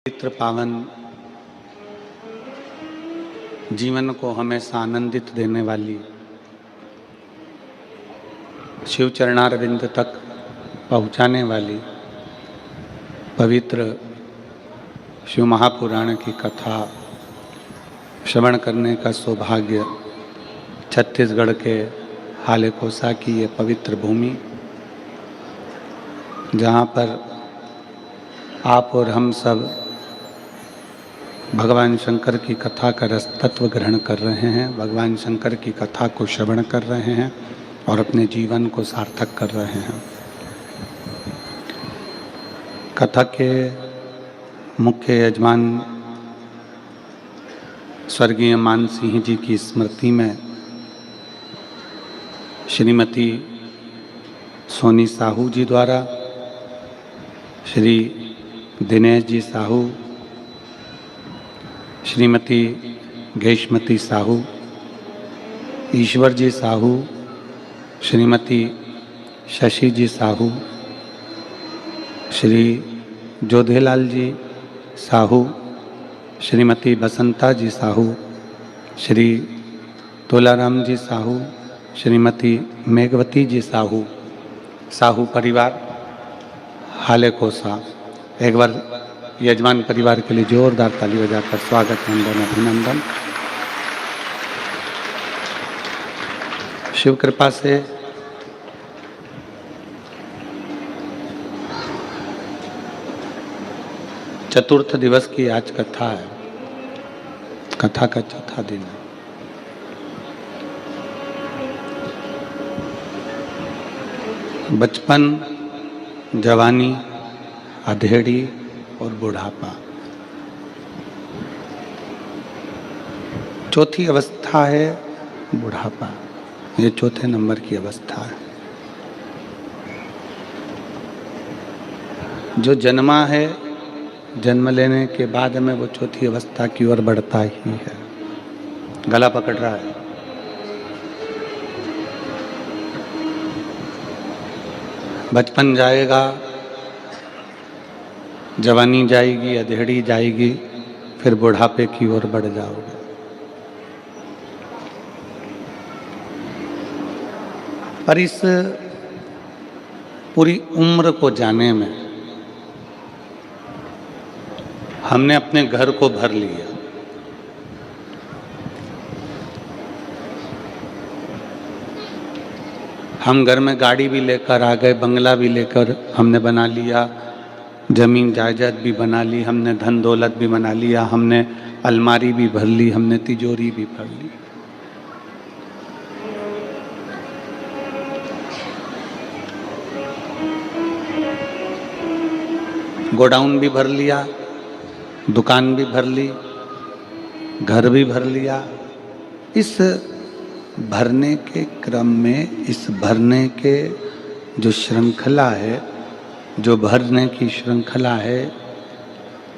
पवित्र पावन जीवन को हमेशा आनंदित देने वाली शिव चरणारविंद तक पहुँचाने वाली पवित्र शिव महापुराण की कथा श्रवण करने का सौभाग्य छत्तीसगढ़ के हालेकोसा की ये पवित्र भूमि, जहाँ पर आप और हम सब भगवान शंकर की कथा का रस तत्व ग्रहण कर रहे हैं, भगवान शंकर की कथा को श्रवण कर रहे हैं और अपने जीवन को सार्थक कर रहे हैं। कथा के मुख्य यजमान स्वर्गीय मान सिंह जी की स्मृति में श्रीमती सोनी साहू जी द्वारा श्री दिनेश जी साहू, श्रीमती घेशमती साहू, ईश्वर जी साहू, श्रीमती शशि जी साहू, श्री जोधेलाल जी साहू, श्रीमती बसंता जी साहू, श्री तोलाराम जी साहू, श्रीमती मेघवती जी साहू, साहू परिवार हालेकोसा। एक बार यजमान परिवार के लिए जोरदार ताली बजाकर स्वागत, वंदन, अभिनंदन। शिव कृपा से चतुर्थ दिवस की आज कथा है, कथा का चौथा दिन है। बचपन, जवानी, अधेड़ी और बुढ़ापा, चौथी अवस्था है बुढ़ापा। ये चौथे नंबर की अवस्था है। जो जन्मा है, जन्म लेने के बाद में वो चौथी अवस्था की ओर बढ़ता ही है। गला पकड़ रहा है। बचपन जाएगा, जवानी जाएगी, अधेड़ी जाएगी, फिर बुढ़ापे की ओर बढ़ जाओगे। पर इस पूरी उम्र को जाने में हमने अपने घर को भर लिया। हम घर में गाड़ी भी लेकर आ गए, बंगला भी लेकर हमने बना लिया, जमीन जायदाद भी बना ली, हमने धन दौलत भी बना लिया, हमने अलमारी भी भर ली, हमने तिजोरी भी भर ली। गोडाउन भी भर लिया, दुकान भी भर ली, घर भी भर लिया। इस भरने के क्रम में, इस भरने के जो श्रृंखला है, जो भरने की श्रृंखला है,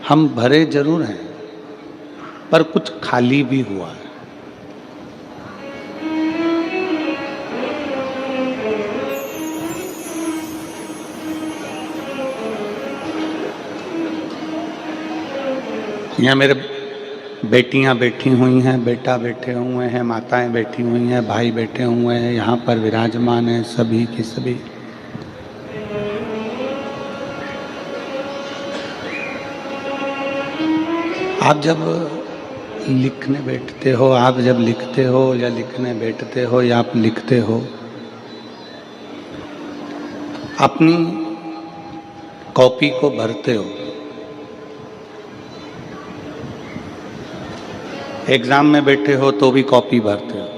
हम भरे जरूर हैं पर कुछ खाली भी हुआ है। यहाँ मेरे बेटियां बैठी हुई हैं, बेटा बैठे हुए हैं, माताएं बैठी हुई हैं, भाई बैठे हुए हैं, यहाँ पर विराजमान हैं सभी के सभी। आप जब लिखने बैठते हो, आप जब लिखते हो या लिखने बैठते हो या आप लिखते हो, अपनी कॉपी को भरते हो। एग्जाम में बैठे हो तो भी कॉपी भरते हो,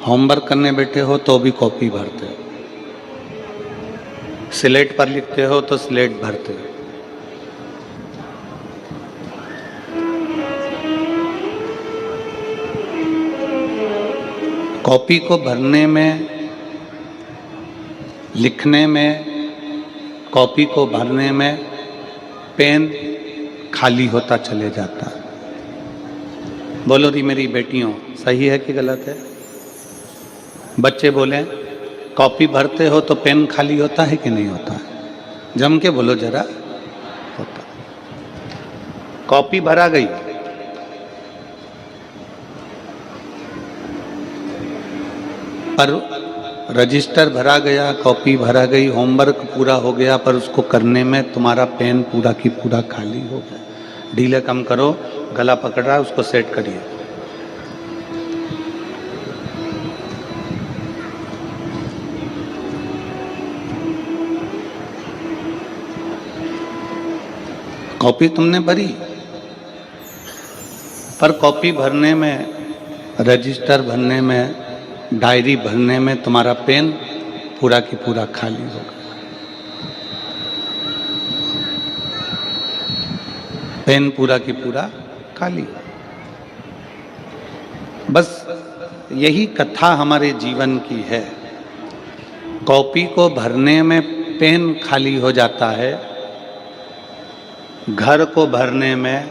होमवर्क करने बैठे हो तो भी कॉपी भरते हो, स्लेट पर लिखते हो तो स्लेट भरते हो। कॉपी को भरने में, लिखने में, कॉपी को भरने में पेन खाली होता चले जाता है। बोलो री मेरी बेटियों, सही है कि गलत है? बच्चे बोले, कॉपी भरते हो तो पेन खाली होता है कि नहीं होता है? जम के बोलो जरा। होता। कॉपी भरा गई, पर रजिस्टर भरा गया, कॉपी भरा गई, होमवर्क पूरा हो गया, पर उसको करने में तुम्हारा पेन पूरा की पूरा खाली हो गया। ढीले कम करो, गला पकड़ रहा है, उसको सेट करिए। कॉपी तुमने भरी, पर कॉपी भरने में, रजिस्टर भरने में, डायरी भरने में तुम्हारा पेन पूरा की पूरा खाली हो गया। पेन पूरा की पूरा खाली। बस यही कथा हमारे जीवन की है। कॉपी को भरने में पेन खाली हो जाता है, घर को भरने में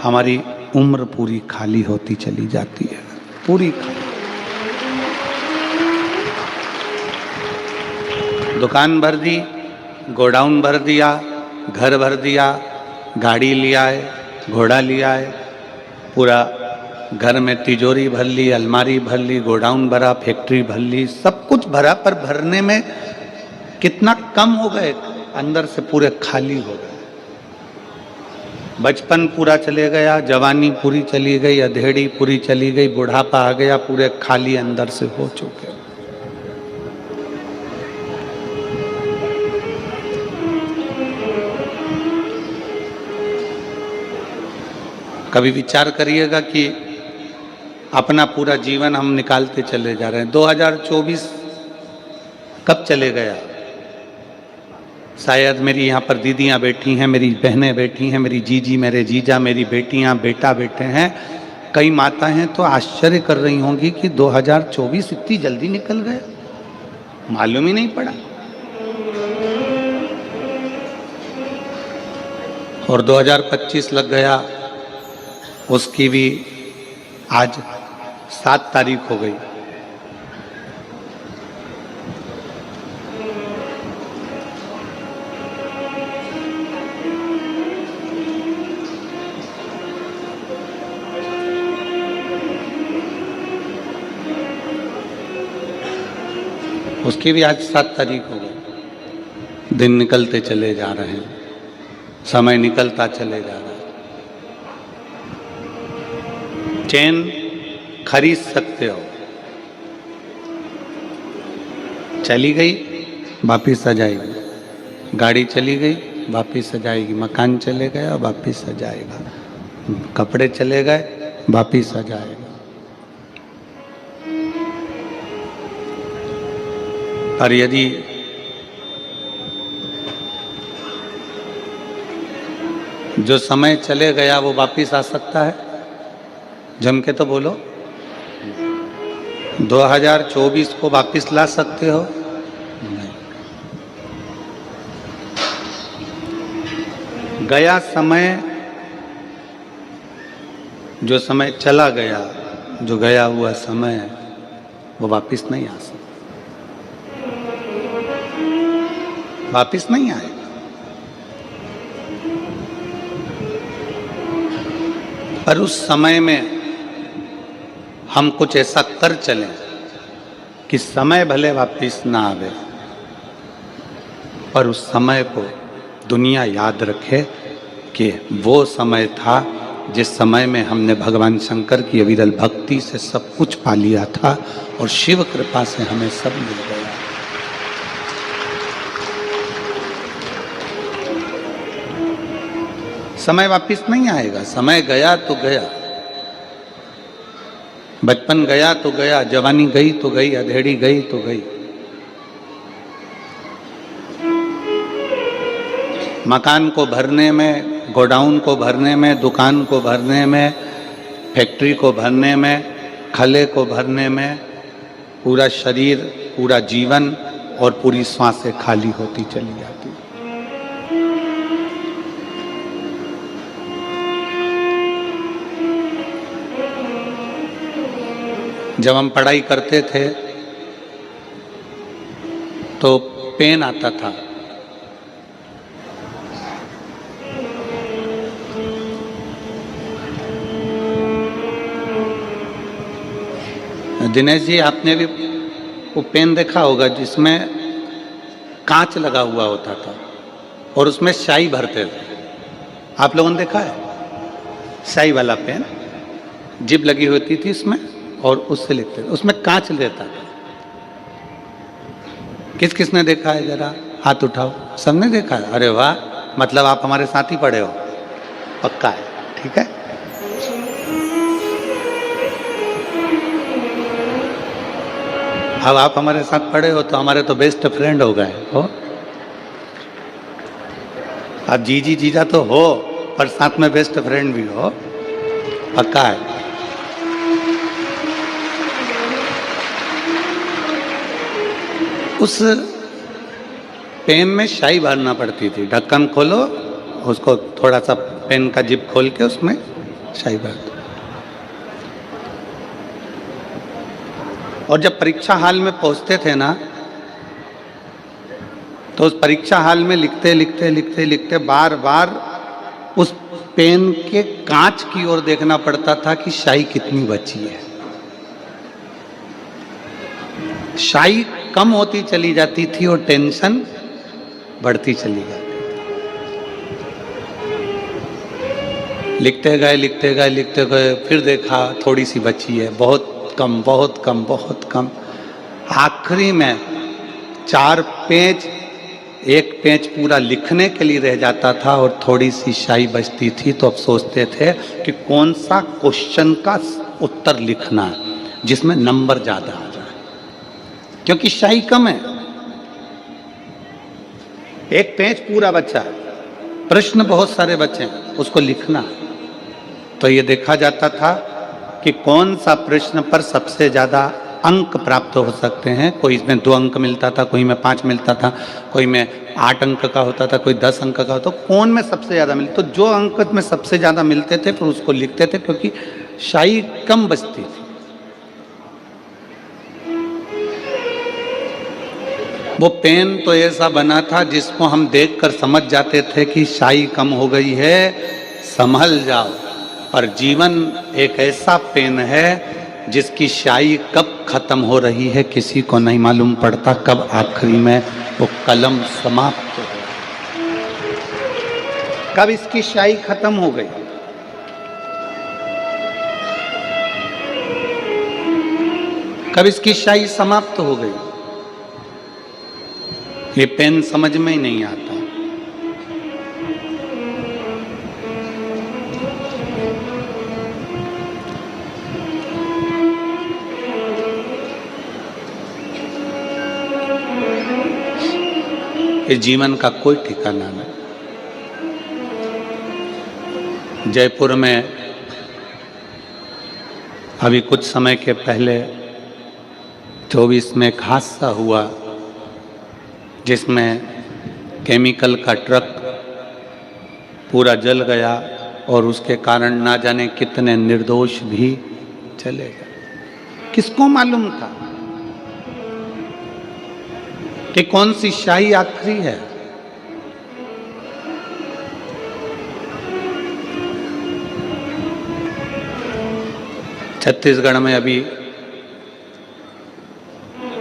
हमारी उम्र पूरी खाली होती चली जाती है, पूरी खाली। दुकान भर दी, गोडाउन भर दिया, घर भर दिया, गाड़ी लिया है, घोड़ा लिया है, पूरा घर में तिजोरी भर ली, अलमारी भर ली, गोडाउन भरा, फैक्ट्री भर ली, सब कुछ भरा, पर भरने में कितना कम हो गए, अंदर से पूरे खाली हो गए। बचपन पूरा चले गया, जवानी पूरी चली गई, अधेड़ी पूरी चली गई, बुढ़ापा आ गया, पूरे खाली अंदर से हो चुके। कभी विचार करिएगा कि अपना पूरा जीवन हम निकालते चले जा रहे हैं। 2024 कब चले गया? शायद मेरी यहाँ पर दीदियाँ बैठी हैं, मेरी बहनें बैठी हैं, मेरी जीजी, मेरे जीजा, मेरी बेटियाँ, बेटा बैठे हैं, कई माता हैं, तो आश्चर्य कर रही होंगी कि 2024 इतनी जल्दी निकल गया, मालूम ही नहीं पड़ा। और 2025 लग गया, उसकी भी आज 7 तारीख हो गई। उसकी भी आज 7 तारीख हो गई। दिन निकलते चले जा रहे हैं, समय निकलता चले जा रहा है। चैन खरीद सकते हो, चली गई वापिस आ जाएगी, गाड़ी चली गई वापिस आ जाएगी, मकान चले गया वापिस आ जाएगा, कपड़े चले गए वापिस आ जाएगा। और यदि जो समय चले गया वो वापिस आ सकता है? जम के तो बोलो। 2024 को वापिस ला सकते हो? नहीं। गया समय, जो समय चला गया, जो गया हुआ समय है, वो वापिस नहीं आ सकता, वापिस नहीं आएगा। पर उस समय में हम कुछ ऐसा कर चलें कि समय भले वापिस ना आवे, पर उस समय को दुनिया याद रखे कि वो समय था जिस समय में हमने भगवान शंकर की अविरल भक्ति से सब कुछ पा लिया था और शिव कृपा से हमें सब मिल गया। समय वापिस नहीं आएगा। समय गया तो गया, बचपन गया तो गया, जवानी गई तो गई, अधेड़ी गई तो गई। मकान को भरने में, गोडाउन को भरने में, दुकान को भरने में, फैक्ट्री को भरने में, खले को भरने में, पूरा शरीर, पूरा जीवन और पूरी सांसें खाली होती चली जाती। जब हम पढ़ाई करते थे तो पेन आता था, दिनेश जी, आपने भी वो पेन देखा होगा जिसमें कांच लगा हुआ होता था और उसमें स्याही भरते थे। आप लोगों ने देखा है? स्याही वाला पेन, जिब लगी होती थी इसमें और उससे लिखते थे, उसमें कांच रहता था। किस किसने देखा है? जरा हाथ उठाओ। सबने देखा है? अरे वाह, मतलब आप हमारे साथ ही पढ़े हो, पक्का है। ठीक है, अब आप हमारे साथ पढ़े हो तो हमारे तो बेस्ट फ्रेंड हो गए हो। आप जीजी जीजा तो हो, पर साथ में बेस्ट फ्रेंड भी हो, पक्का है। उस पेन में स्याही भरना पड़ती थी। ढक्कन खोलो, उसको थोड़ा सा पेन का जिप खोल के उसमें स्याही भर दो। और जब परीक्षा हाल में पहुंचते थे ना, तो उस परीक्षा हाल में लिखते लिखते लिखते लिखते बार बार उस पेन के कांच की ओर देखना पड़ता था कि स्याही कितनी बची है। स्याही कम होती चली जाती थी और टेंशन बढ़ती चली जाती। लिखते गए लिखते गए लिखते गए, फिर देखा थोड़ी सी बची है, बहुत कम बहुत कम बहुत कम। आखिरी में 4 पेज, एक पेज पूरा लिखने के लिए रह जाता था और थोड़ी सी स्याही बचती थी। तो अब सोचते थे कि कौन सा क्वेश्चन का उत्तर लिखना है जिसमें नंबर ज्यादा आ जाए, क्योंकि स्याही कम है। एक पेज पूरा बचा है, प्रश्न बहुत सारे बचे हैं, उसको लिखना है। तो ये देखा जाता था कि कौन सा प्रश्न पर सबसे ज्यादा अंक प्राप्त हो सकते हैं। कोई इसमें 2 अंक मिलता था, कोई में 5 मिलता था, कोई में 8 अंक का होता था, कोई 10 अंक का होता। कौन में सबसे ज्यादा मिलता, तो जो अंक में सबसे ज्यादा मिलते थे फिर उसको लिखते थे, क्योंकि स्याही कम बचती थी। वो पेन तो ऐसा बना था जिसको हम देखकर समझ जाते थे कि स्याही कम हो गई है, संभल जाओ। पर जीवन एक ऐसा पेन है जिसकी स्याही कब खत्म हो रही है किसी को नहीं मालूम पड़ता, कब आखिरी में वो कलम समाप्त हो, कब इसकी स्याही खत्म हो गई। कब इसकी स्याही समाप्त हो गई, ये पेन समझ में ही नहीं आता। इस जीवन का कोई ठिकाना नहीं। जयपुर में अभी कुछ समय के पहले 24 में एक हादसा हुआ जिसमें केमिकल का ट्रक पूरा जल गया और उसके कारण ना जाने कितने निर्दोष भी चले गए। किसको मालूम था कि कौन सी स्याही आखिरी है। छत्तीसगढ़ में अभी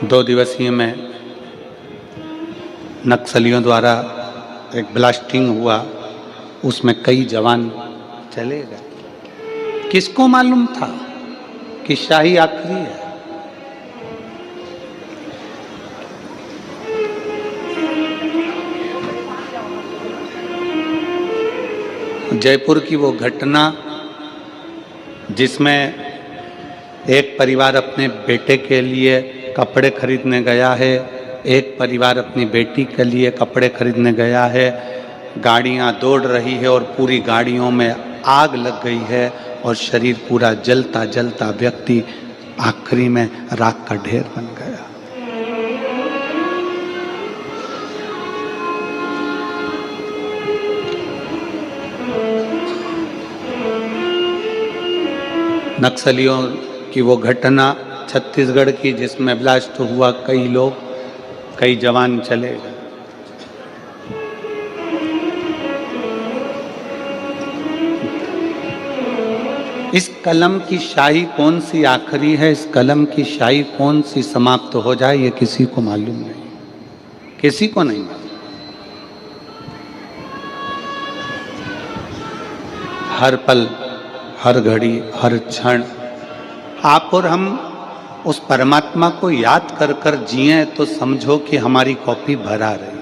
2 दिवसीय में नक्सलियों द्वारा एक ब्लास्टिंग हुआ, उसमें कई जवान चले गए। किसको मालूम था कि स्याही आखिरी है। जयपुर की वो घटना जिसमें एक परिवार अपने बेटे के लिए कपड़े खरीदने गया है, एक परिवार अपनी बेटी के लिए कपड़े खरीदने गया है, गाड़ियां दौड़ रही है और पूरी गाड़ियों में आग लग गई है और शरीर पूरा जलता जलता व्यक्ति आखिरी में राख का ढेर बन गया। नक्सलियों की वो घटना छत्तीसगढ़ की जिसमें ब्लास्ट हुआ, कई लोग, कई जवान चले गए। इस कलम की शाही कौन सी आखिरी है, इस कलम की शाही कौन सी समाप्त हो जाए, ये किसी को मालूम नहीं, किसी को नहीं मालूम। हर पल, हर घड़ी, हर क्षण आप और हम उस परमात्मा को याद कर कर जिए तो समझो कि हमारी कॉपी भरा रही।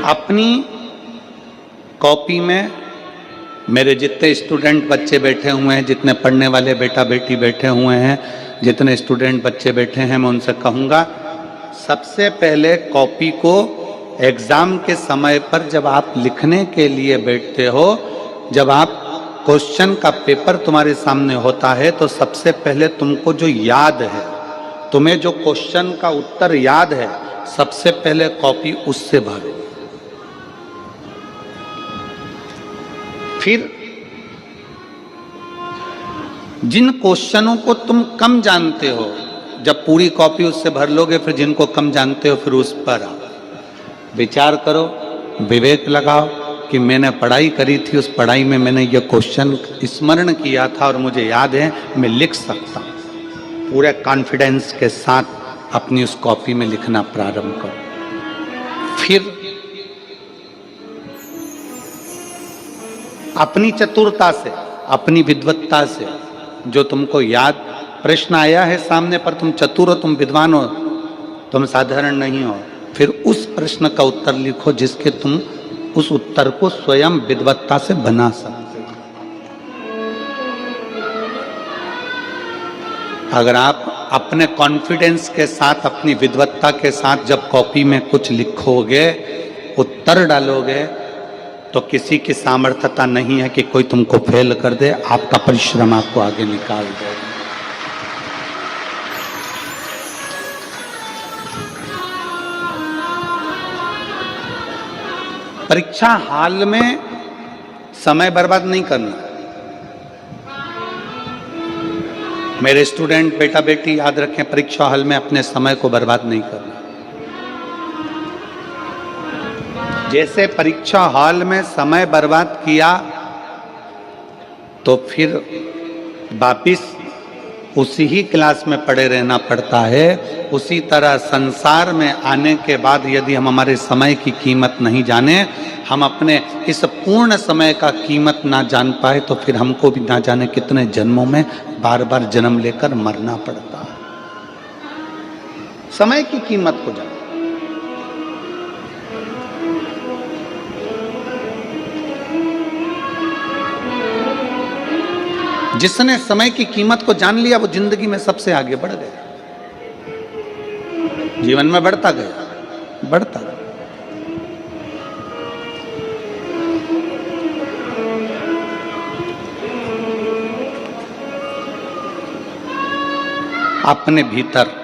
अपनी कॉपी में मेरे जितने स्टूडेंट बच्चे बैठे हुए हैं, जितने पढ़ने वाले बेटा बेटी बैठे हुए हैं, जितने स्टूडेंट बच्चे बैठे हैं, मैं उनसे कहूँगा सबसे पहले कॉपी को एग्ज़ाम के समय पर जब आप लिखने के लिए बैठते हो, जब आप क्वेश्चन का पेपर तुम्हारे सामने होता है, तो सबसे पहले तुमको जो याद है, तुम्हें जो क्वेश्चन का उत्तर याद है, सबसे पहले कॉपी उससे भरो। फिर जिन क्वेश्चनों को तुम कम जानते हो, जब पूरी कॉपी उससे भर लोगे, फिर जिनको कम जानते हो फिर उस पर आओ, विचार करो, विवेक लगाओ कि मैंने पढ़ाई करी थी, उस पढ़ाई में मैंने ये क्वेश्चन स्मरण किया था और मुझे याद है, मैं लिख सकता हूँ। पूरे कॉन्फिडेंस के साथ अपनी उस कॉपी में लिखना प्रारंभ करो। फिर अपनी चतुरता से, अपनी विद्वत्ता से, जो तुमको याद प्रश्न आया है सामने पर, तुम चतुर हो, तुम विद्वान हो, तुम साधारण नहीं हो, फिर उस प्रश्न का उत्तर लिखो जिसके तुम उस उत्तर को स्वयं विद्वत्ता से बना सकते हो। अगर आप अपने कॉन्फिडेंस के साथ, अपनी विद्वत्ता के साथ जब कॉपी में कुछ लिखोगे, उत्तर डालोगे, तो किसी की सामर्थ्यता नहीं है कि कोई तुमको फेल कर दे। आपका परिश्रम आपको आगे निकाल देगा। परीक्षा हाल में समय बर्बाद नहीं करना। मेरे स्टूडेंट बेटा बेटी याद रखें, परीक्षा हॉल में अपने समय को बर्बाद नहीं करना। जैसे परीक्षा हॉल में समय बर्बाद किया तो फिर वापिस उसी ही क्लास में पड़े रहना पड़ता है। उसी तरह संसार में आने के बाद यदि हम हमारे समय की कीमत नहीं जाने, हम अपने इस पूर्ण समय का कीमत ना जान पाए, तो फिर हमको भी ना जाने कितने जन्मों में बार बार जन्म लेकर मरना पड़ता है। समय की कीमत को जान। जिसने समय की कीमत को जान लिया, वो जिंदगी में सबसे आगे बढ़ गया, जीवन में बढ़ता गया, बढ़ता गया। अपने भीतर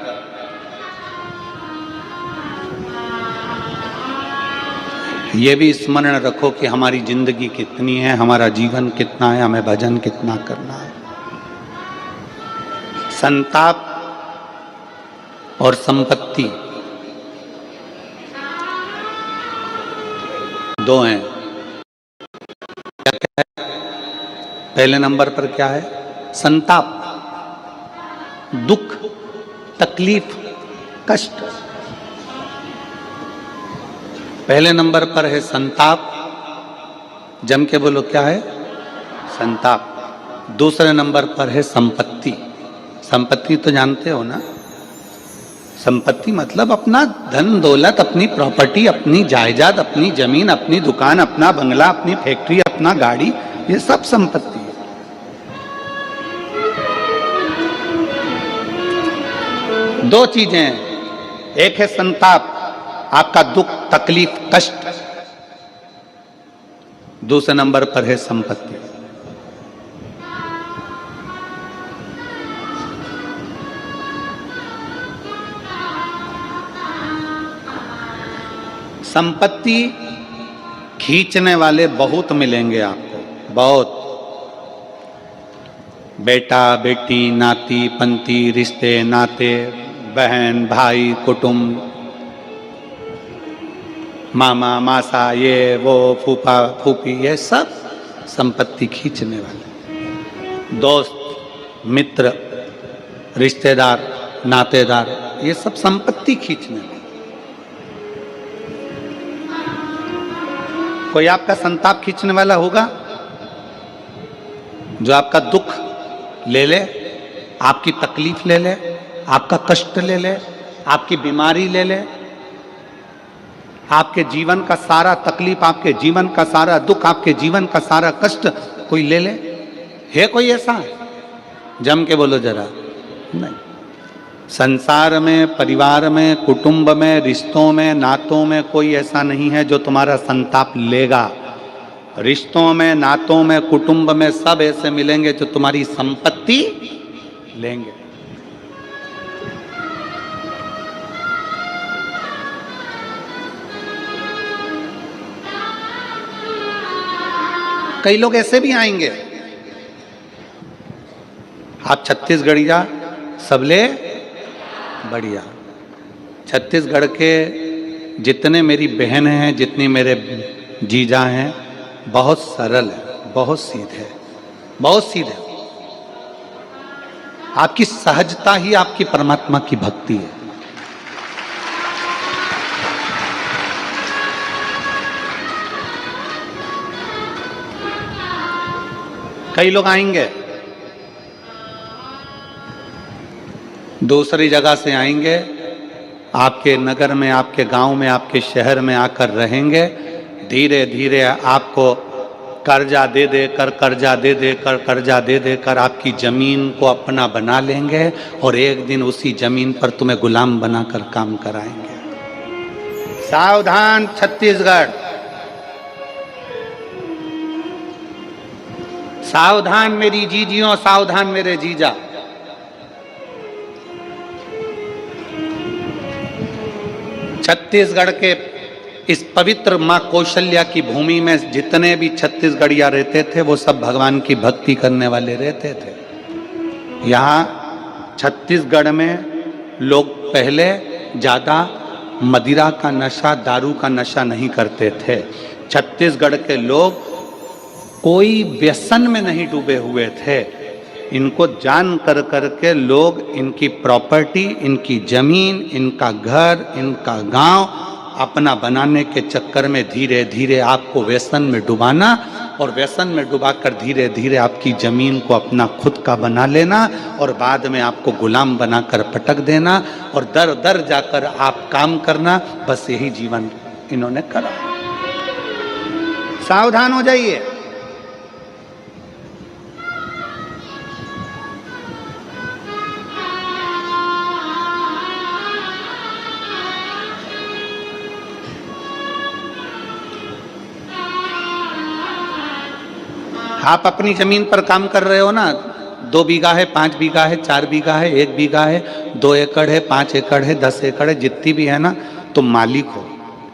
ये भी स्मरण रखो कि हमारी जिंदगी कितनी है, हमारा जीवन कितना है, हमें भजन कितना करना है। संताप और संपत्ति दो हैं। क्या है? पहले नंबर पर क्या है? संताप, दुख, तकलीफ, कष्ट। पहले नंबर पर है संताप। जम के बोलो, क्या है? संताप। दूसरे नंबर पर है संपत्ति। संपत्ति तो जानते हो ना? संपत्ति मतलब अपना धन दौलत, अपनी प्रॉपर्टी, अपनी जायदाद, अपनी जमीन, अपनी दुकान, अपना बंगला, अपनी फैक्ट्री, अपना गाड़ी, ये सब संपत्ति है। दो चीजें हैं, एक है संताप, आपका दुख, तकलीफ, कष्ट। दूसरे नंबर पर है संपत्ति। संपत्ति खींचने वाले बहुत मिलेंगे आपको, बहुत। बेटा बेटी, नाती पंती, रिश्ते नाते, बहन भाई, कुटुंब, मामा मासा, ये वो फूफा फूफी, ये सब संपत्ति खींचने वाले। दोस्त मित्र रिश्तेदार नातेदार, ये सब संपत्ति खींचने वाले। कोई आपका संताप खींचने वाला होगा जो आपका दुख ले ले, आपकी तकलीफ ले ले, आपका कष्ट ले ले, आपकी बीमारी ले ले, आपके जीवन का सारा तकलीफ, आपके जीवन का सारा दुख, आपके जीवन का सारा कष्ट कोई ले ले? है कोई ऐसा? जम के बोलो जरा। नहीं। संसार में, परिवार में, कुटुंब में, रिश्तों में, नातों में कोई ऐसा नहीं है जो तुम्हारा संताप लेगा। रिश्तों में, नातों में, कुटुंब में सब ऐसे मिलेंगे जो तुम्हारी संपत्ति लेंगे। कई लोग ऐसे भी आएंगे, आप छत्तीसगढ़िया सबले बढ़िया। छत्तीसगढ़ के जितने मेरी बहन हैं, जितनी मेरे जीजा हैं, बहुत सरल है, बहुत सीधे, बहुत सीधे। आपकी सहजता ही आपकी परमात्मा की भक्ति है। कई लोग आएंगे, दूसरी जगह से आएंगे, आपके नगर में, आपके गांव में, आपके शहर में आकर रहेंगे। धीरे धीरे आपको कर्जा दे देकर, कर्जा दे देकर, कर्जा दे देकर आपकी जमीन को अपना बना लेंगे और एक दिन उसी जमीन पर तुम्हें गुलाम बनाकर काम कराएंगे। सावधान छत्तीसगढ़, सावधान मेरी जीजियों, सावधान मेरे जीजा। छत्तीसगढ़ के इस पवित्र मां कौशल्या की भूमि में जितने भी छत्तीसगढ़िया रहते थे वो सब भगवान की भक्ति करने वाले रहते थे। यहाँ छत्तीसगढ़ में लोग पहले ज़्यादा मदिरा का नशा, दारू का नशा नहीं करते थे। छत्तीसगढ़ के लोग कोई व्यसन में नहीं डूबे हुए थे। इनको जान कर करके लोग इनकी प्रॉपर्टी, इनकी जमीन, इनका घर, इनका गांव अपना बनाने के चक्कर में धीरे धीरे आपको व्यसन में डुबाना और व्यसन में डुबाकर धीरे धीरे आपकी जमीन को अपना खुद का बना लेना और बाद में आपको गुलाम बनाकर पटक देना और दर दर जाकर आप काम करना। बस यही जीवन इन्होंने करा। सावधान हो जाइए। आप अपनी जमीन पर काम कर रहे हो ना, 2 बीघा है, 5 बीघा है, 4 बीघा है, 1 बीघा है, 2 एकड़ है, 5 एकड़ है, 10 एकड़ है, जितनी भी है ना, तुम मालिक हो,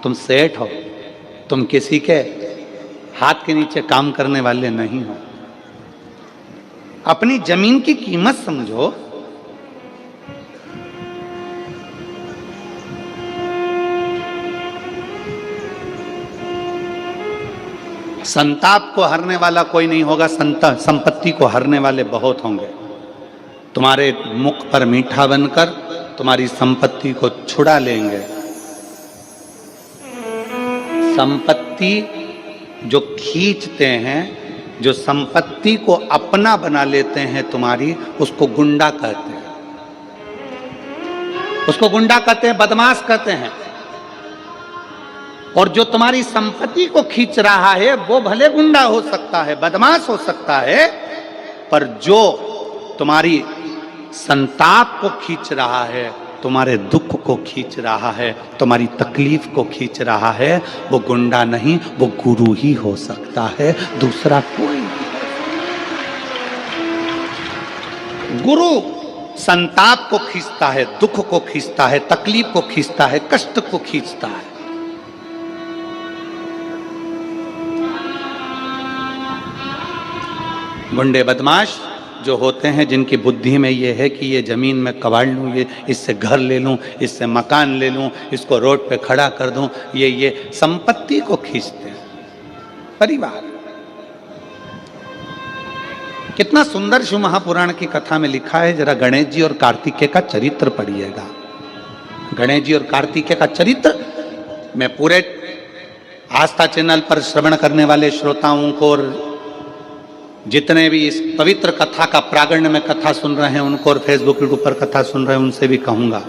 तुम सेठ हो, तुम किसी के हाथ के नीचे काम करने वाले नहीं हो। अपनी जमीन की कीमत समझो। संताप को हरने वाला कोई नहीं होगा, संपत्ति को हरने वाले बहुत होंगे। तुम्हारे मुख पर मीठा बनकर तुम्हारी संपत्ति को छुड़ा लेंगे। संपत्ति जो खींचते हैं, जो संपत्ति को अपना बना लेते हैं तुम्हारी, उसको गुंडा कहते हैं। उसको गुंडा कहते हैं, बदमाश कहते हैं। और जो तुम्हारी संपत्ति को खींच रहा है वो भले गुंडा हो सकता है, बदमाश हो सकता है, पर जो तुम्हारी संताप को खींच रहा है, तुम्हारे दुख को खींच रहा है, तुम्हारी तकलीफ को खींच रहा है, वो गुंडा नहीं, वो गुरु ही हो सकता है, दूसरा कोई नहीं। गुरु संताप को खींचता है, दुख को खींचता है, तकलीफ को खींचता है, कष्ट को खींचता है। गुंडे बदमाश जो होते हैं, जिनकी बुद्धि में ये है कि ये ज़मीन में कबाड़ लूँ, ये इससे घर ले लूँ, इससे मकान ले लूँ, इसको रोड पे खड़ा कर दूँ, ये संपत्ति को खींचते हैं। परिवार कितना सुंदर शिव महापुराण की कथा में लिखा है। जरा गणेश जी और कार्तिकेय का चरित्र पढ़िएगा। गणेश जी और कार्तिकेय का चरित्र मैं पूरे आस्था चैनल पर श्रवण करने वाले श्रोताओं को और जितने भी इस पवित्र कथा का प्रागण्य में कथा सुन रहे हैं उनको, और फेसबुक यूट्यूब पर कथा सुन रहे हैं उनसे भी कहूंगा,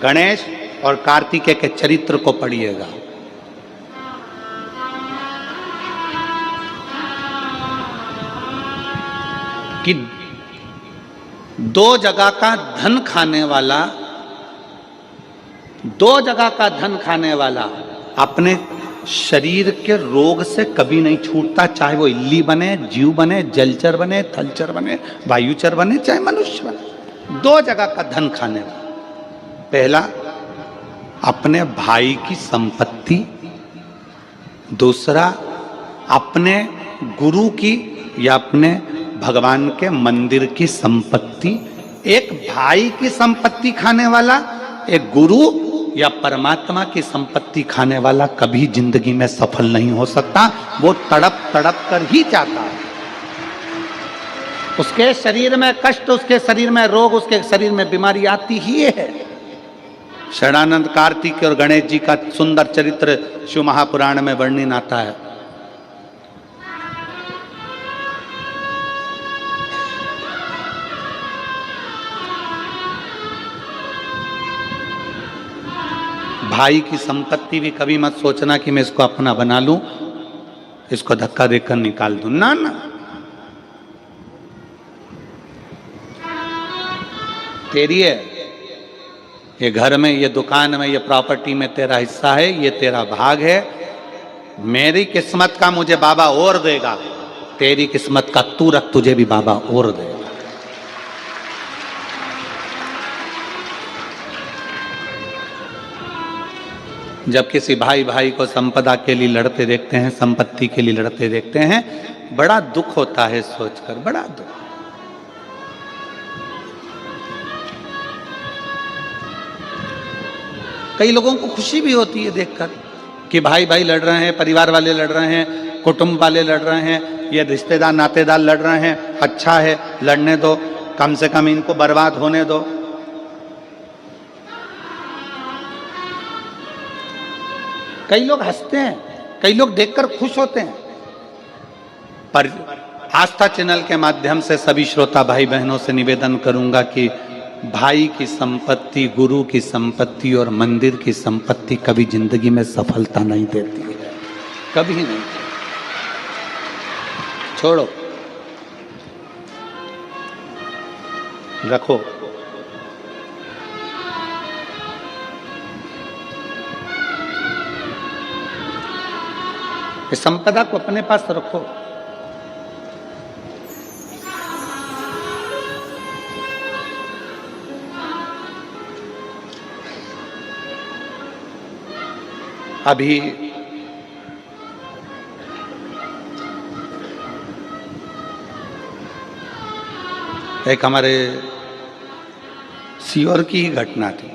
गणेश और कार्तिकेय के चरित्र को पढ़िएगा। कि दो जगह का धन खाने वाला अपने शरीर के रोग से कभी नहीं छूटता, चाहे वो इल्ली बने, जीव बने, जलचर बने, थलचर बने, वायुचर बने, चाहे मनुष्य बने। दो जगह का धन खाने वाला। पहला, अपने भाई की संपत्ति। दूसरा, अपने गुरु की या अपने भगवान के मंदिर की संपत्ति। एक भाई की संपत्ति खाने वाला, एक गुरु या परमात्मा की संपत्ति खाने वाला कभी जिंदगी में सफल नहीं हो सकता। वो तड़प तड़प कर ही जाता है। उसके शरीर में कष्ट, उसके शरीर में रोग, उसके शरीर में बीमारी आती ही है। शरणानंद, कार्तिक और गणेश जी का सुंदर चरित्र शिव महापुराण में वर्णन आता है। भाई की संपत्ति भी कभी मत सोचना कि मैं इसको अपना बना लूं, इसको धक्का देकर निकाल दूं। ना ना, तेरी है। ये घर में, ये दुकान में, ये प्रॉपर्टी में तेरा हिस्सा है, ये तेरा भाग है। मेरी किस्मत का मुझे बाबा और देगा, तेरी किस्मत का तू रख, तुझे भी बाबा और देगा। जब किसी भाई भाई को संपदा के लिए लड़ते देखते हैं, संपत्ति के लिए लड़ते देखते हैं, बड़ा दुख होता है सोचकर, बड़ा दुख। कई लोगों को खुशी भी होती है देखकर कि भाई भाई लड़ रहे हैं, परिवार वाले लड़ रहे हैं, कुटुंब वाले लड़ रहे हैं, ये रिश्तेदार नातेदार लड़ रहे हैं। अच्छा है, लड़ने दो, कम से कम इनको बर्बाद होने दो। कई लोग हंसते हैं, कई लोग देखकर खुश होते हैं। पर आस्था चैनल के माध्यम से सभी श्रोता भाई बहनों से निवेदन करूंगा कि भाई की संपत्ति, गुरु की संपत्ति और मंदिर की संपत्ति कभी जिंदगी में सफलता नहीं देती है, कभी नहीं। छोड़ो, रखो। इस संपदा को अपने पास रखो। अभी एक हमारे सीहोर की ही घटना थी।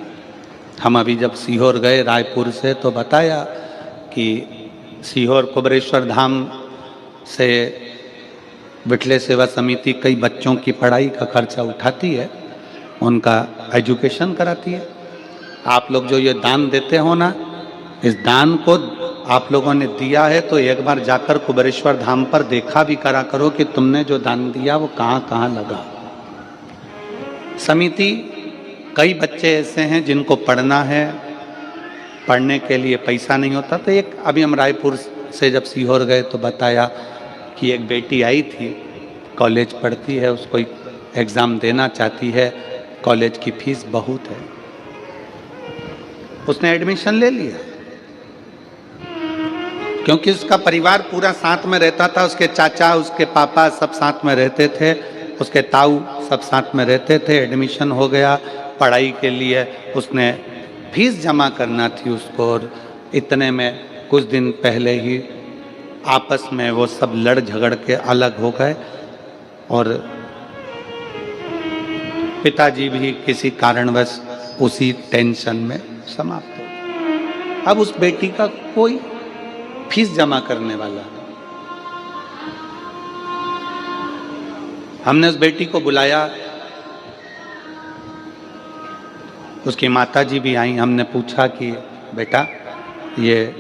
हम अभी जब सीहोर गए रायपुर से, तो बताया कि सीहोर कुबरेश्वर धाम से विठले सेवा समिति कई बच्चों की पढ़ाई का खर्चा उठाती है, उनका एजुकेशन कराती है। आप लोग जो ये दान देते हो ना, इस दान को आप लोगों ने दिया है तो एक बार जाकर कुबरेश्वर धाम पर देखा भी करा करो कि तुमने जो दान दिया वो कहाँ कहाँ लगा। समिति, कई बच्चे ऐसे हैं जिनको पढ़ना है, पढ़ने के लिए पैसा नहीं होता। तो एक अभी हम रायपुर से जब सीहोर गए तो बताया कि एक बेटी आई थी, कॉलेज पढ़ती है, उसको एग्ज़ाम देना चाहती है, कॉलेज की फीस बहुत है। उसने एडमिशन ले लिया क्योंकि उसका परिवार पूरा साथ में रहता था। उसके चाचा, उसके पापा सब साथ में रहते थे, उसके ताऊ सब साथ में रहते थे। एडमिशन हो गया। पढ़ाई के लिए उसने फीस जमा करना थी उसको, और इतने में कुछ दिन पहले ही आपस में वो सब लड़ झगड़ के अलग हो गए और पिताजी भी किसी कारणवश उसी टेंशन में समाप्त हो गए। अब उस बेटी का कोई फीस जमा करने वाला नहीं। हमने उस बेटी को बुलाया, उसकी माताजी भी आई। हमने पूछा कि बेटा, ये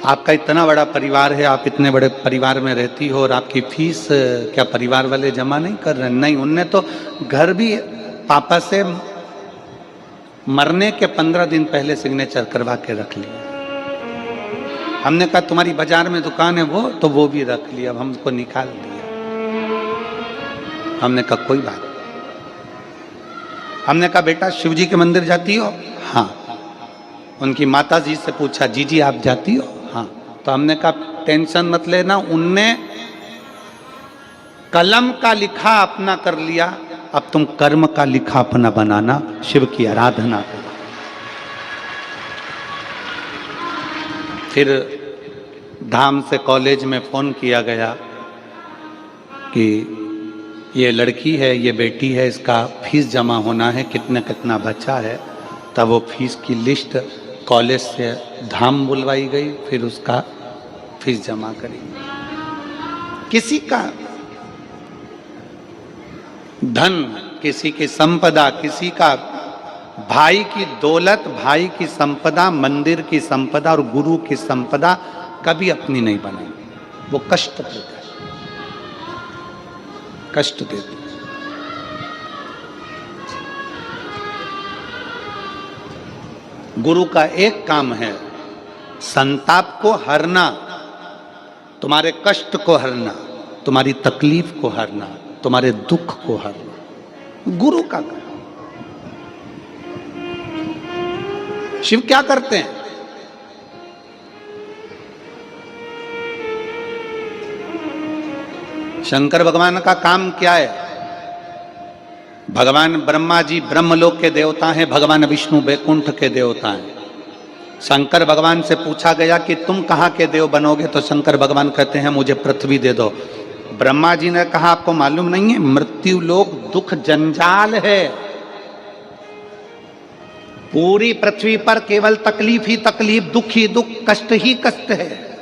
आपका इतना बड़ा परिवार है, आप इतने बड़े परिवार में रहती हो और आपकी फीस क्या परिवार वाले जमा नहीं कर रहे? नहीं, उनने तो घर भी पापा से मरने के 15 दिन पहले सिग्नेचर करवा के रख लिया। हमने कहा तुम्हारी बाजार में दुकान है वो, तो वो भी रख लिया, अब हमको निकाल दिया। हमने कहा कोई बात। हमने कहा बेटा शिव जी के मंदिर जाती हो? हाँ। उनकी माता जी से पूछा, जीजी आप जाती हो? हाँ। तो हमने कहा टेंशन मत लेना, उनने कलम का लिखा अपना कर लिया, अब तुम कर्म का लिखा अपना बनाना, शिव की आराधना करो। फिर धाम से कॉलेज में फोन किया गया कि ये लड़की है, ये बेटी है, इसका फीस जमा होना है, कितना कितना बचा है। तब वो फीस की लिस्ट कॉलेज से धाम बुलवाई गई, फिर उसका फीस जमा करी। किसी का धन, किसी की संपदा, किसी का भाई की दौलत, भाई की संपदा, मंदिर की संपदा और गुरु की संपदा कभी अपनी नहीं बनाई। वो कष्ट देता है, कष्ट देते। गुरु का एक काम है संताप को हरना, तुम्हारे कष्ट को हरना, तुम्हारी तकलीफ को हरना, तुम्हारे दुख को हरना, गुरु का काम। शिव क्या करते हैं? शंकर भगवान का काम क्या है? भगवान ब्रह्मा जी ब्रह्मलोक के देवता हैं, भगवान विष्णु वैकुंठ के देवता हैं। शंकर भगवान से पूछा गया कि तुम कहाँ के देव बनोगे? तो शंकर भगवान कहते हैं मुझे पृथ्वी दे दो। ब्रह्मा जी ने कहा आपको मालूम नहीं है, मृत्यु लोक दुख जंजाल है, पूरी पृथ्वी पर केवल तकलीफ ही तकलीफ, दुख ही दुख, कष्ट ही कष्ट है।